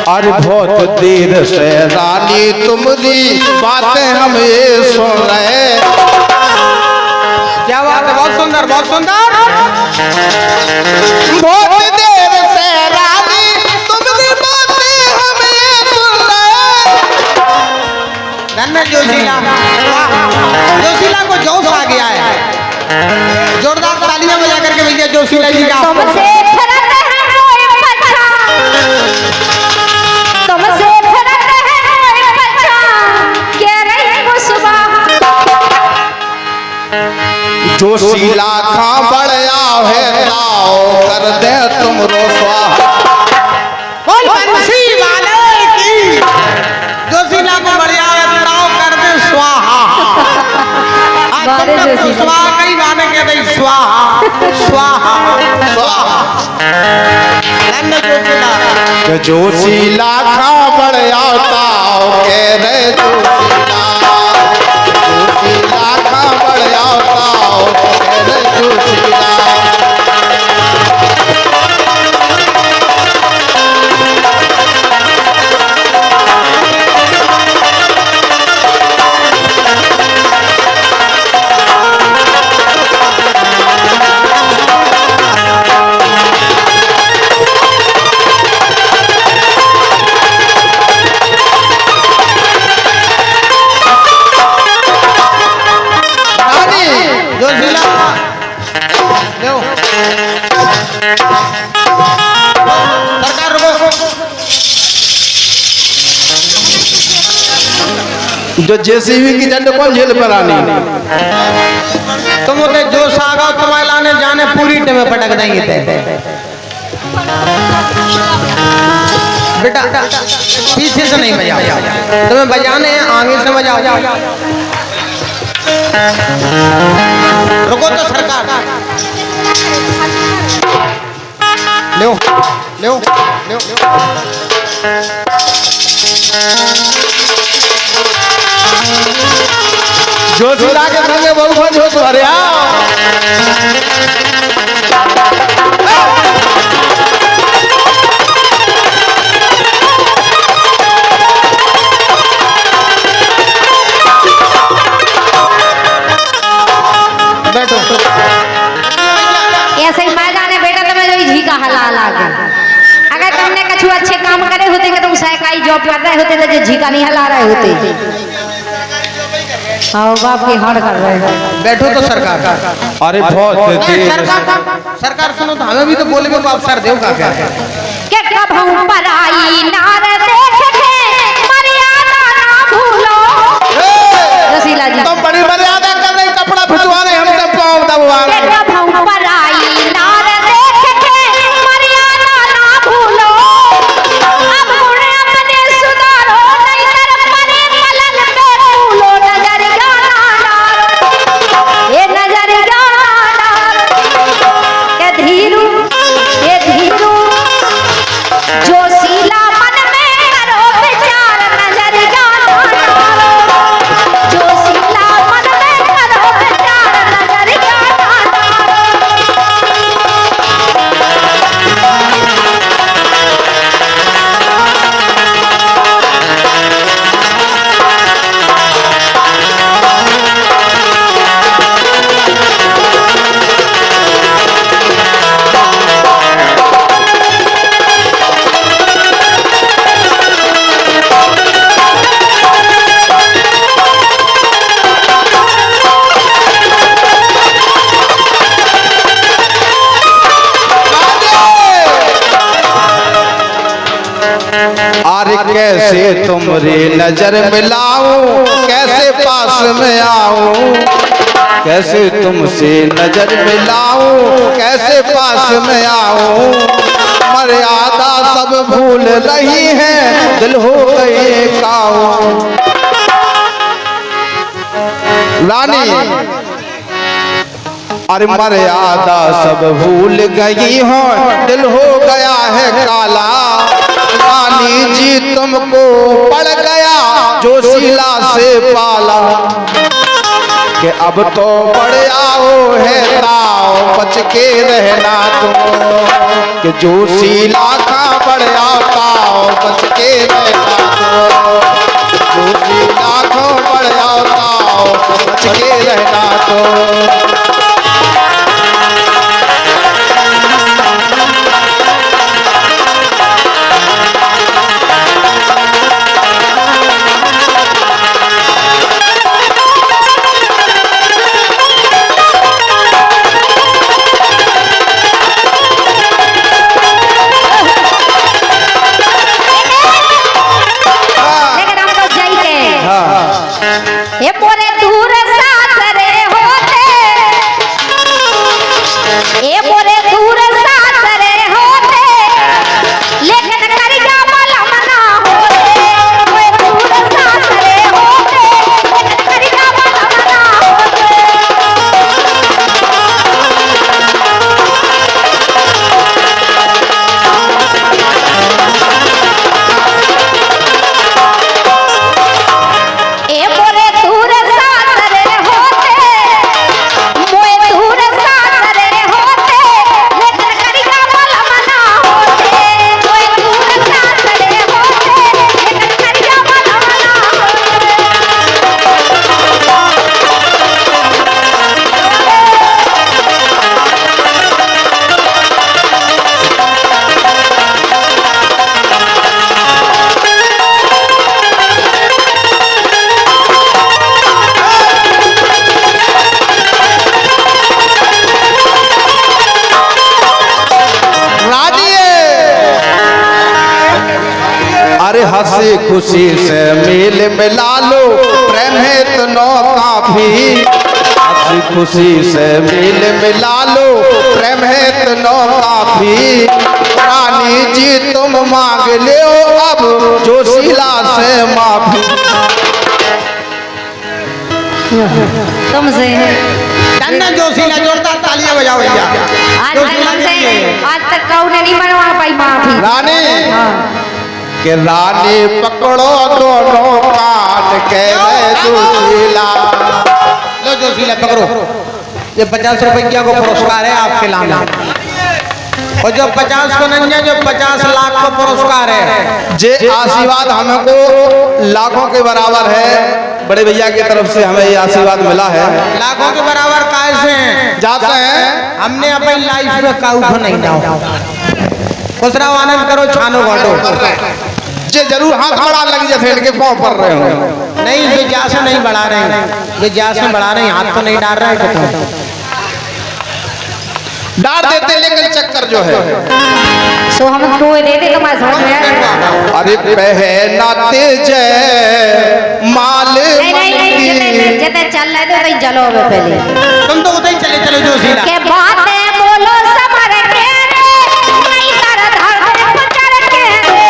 अरे बहुत देर से रानी तुम्हारी बातें हम ये सुन रहे। क्या बात है, बहुत सुंदर बहुत सुंदर। बहुत देर से रानी तुम्हारी बातें हम ये सुन रहे। धन्य जोशीला, जोशीला को जोश आ गया है। जोरदार तालियां बजा करके भैया जोशीला जी का। जोशीला खा बड़या है ताओ कर दे तुम रोसवा। बंसी वाले की जोशीला को बढ़िया है ताओ कर दे स्वाहा। आज तुमने तो स्वाहा कई गाने के दे स्वाहा स्वाहा स्वाहा। जोशीला जोशीला खा बड़या ताओ कह रे जोशीला। जोशीला खा बड़या ताओ कह रे जोशीला। सरकार रुको। जो जेसीबी की झंड कौन झेल पर आनी। तुम उसे जो सागा तुम्हारे लाने जाने पूरी टे में पटक देंगे ते। बेटा पीछे से नहीं बजाओ, तुम्हें बजाने हैं आगे से बजाओ। रुको तो सरकार। लो लो लो जोशीला के संगे बहु जो तुहरिया। बैठो। ऐसे ही मैं जाने बेटा तो मैं जो झी का हलाल आ गया। अगर तुमने कुछ अच्छे काम करे होते तो सहकारी जॉब कर रहे होते तो झी का नहीं हला रहे होते। आओ बाप की हाड़ कर रहे हैं। बैठो तो सरकार। अरे बहुत देर सरकार सुनो तो हमें भी तो बोले को अवसर दो का क्या है। के कब हम पर आई नार देखे मर्यादा ना भूलो। जोशीला जी तुम बड़ी मर्यादा कर रही, कपड़ा भिजवा रहे, हम सब पाँव दबवा रहे। के कब हम पर आई नार देखे मर्यादा ना भूलो। अब मुड़े अपने सुधारो नहीं तर परे पलन पे फूलो। नजर जाना डारो ये नजर जाना डारो। ये धीरू जोशीला मन में करो विचार। नजर जाना डारो जोशीला मन में करो विचार। नजर जाना अरे कैसे तुमरी नजर मिलाऊं, कैसे पास में आऊं। कैसे तुमसे नजर मिलाऊं, कैसे पास में आऊं। मर्यादा सब भूल रही है, दिल हो गए काऊ। रानी अरे मर्यादा सब भूल गई हो, दिल हो गया है काला। रानी जी तुमको पड़ गया जोशीला से पाला। कि अब तो पड़ आओ है ताओ, बच के रहना तुम। कि जोशीला का पड़ आओ ताओ, बच के रहना तो जोशी लाखों बढ़ जाओ बच के रहना तो लेकिन हमको जई के हाँ ये मोरे दूर सासरे होते, ये मोरे दूर सासरे होते, लेकिन करिया मलम ना होते। मोरे दूर सासरे होते, लेकिन करिया मलम ना होते। ए मोरे दूर सासरे होते, मोए दूर सासरे होते, लेकिन करिया मलम ना होते। मोए दूर सासरे होते, लेकिन करिया मलम ना अरे हंसी खुशी से मेल मिला लो प्रेम है इतना काफी हंसी खुशी से मेल मिला लो प्रेम है इतना काफी रानी जी तुम मांग ले अब जोशीला से माफी तुमसे धन्य जोशीला, जोरदार तालियां बजाओ भैया। आज जोशीला हमसे के लिए। आज तक कौन नहीं बनवा पाई माफी। रानी हाँ। के रानी पकड़ो दोनों कान के मैं जोशीला लो जोशीला पकड़ो, ये 50 रुपया को पुरस्कार है आपके नाम, और जो 50 को नहीं है, जो 50 लाख को पुरस्कार है। जे आशीर्वाद हमको लाखों के बराबर है। बड़े भैया की तरफ से हमें ये आशीर्वाद मिला है। लाखों के बराबर कैसे हैं? जाते हैं हमने अपनी लाइफ में काऊ को नहीं डाला। खुश रहो, आनंद करो, छानो बांटो। जे जरूर हाथ बड़ा लग जाए इनके पाँव पर रहे हो। नहीं, विज्ञास नहीं बढ़ा रहे हैं, विज्ञास में बढ़ा रहे हैं, हाथ तो नहीं डाल रहे हैं। डाल देते लेकिन चक्कर जो है सो हम तो दे दे तो मैं समझ में आया। अरे पहनाते जय माल नहीं नहीं नहीं जितने चल रहे थे वही चलो अबे पहले तुम तो उधर ही चले चलो जोशीला। के बातें बोलो समर के रे नहीं तर धर पुचर के रे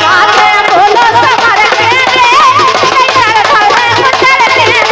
बातें बोलो समर के रे नहीं तर धर पुचर के रे।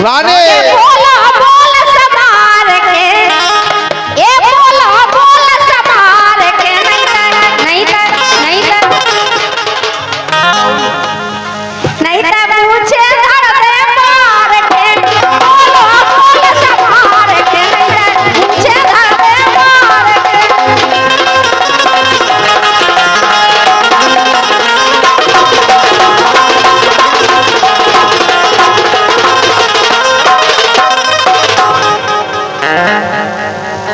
रानी बोला बोल समार के ए बोला बोल समार के नहीं तर नहीं तर नहीं तर नहीं तर मुझे धर दे मार के बोला बोल समार के नहीं तर मुझे धर दे मार के।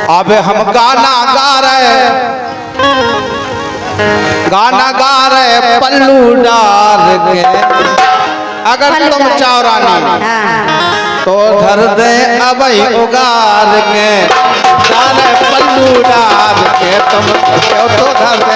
अब हम गाना गा रहे पल्लू डाल के अगर तुम चाहो रानी हाँ तो धर दे अबई उगार के जाने पल्लू डार के तुम तो धर दे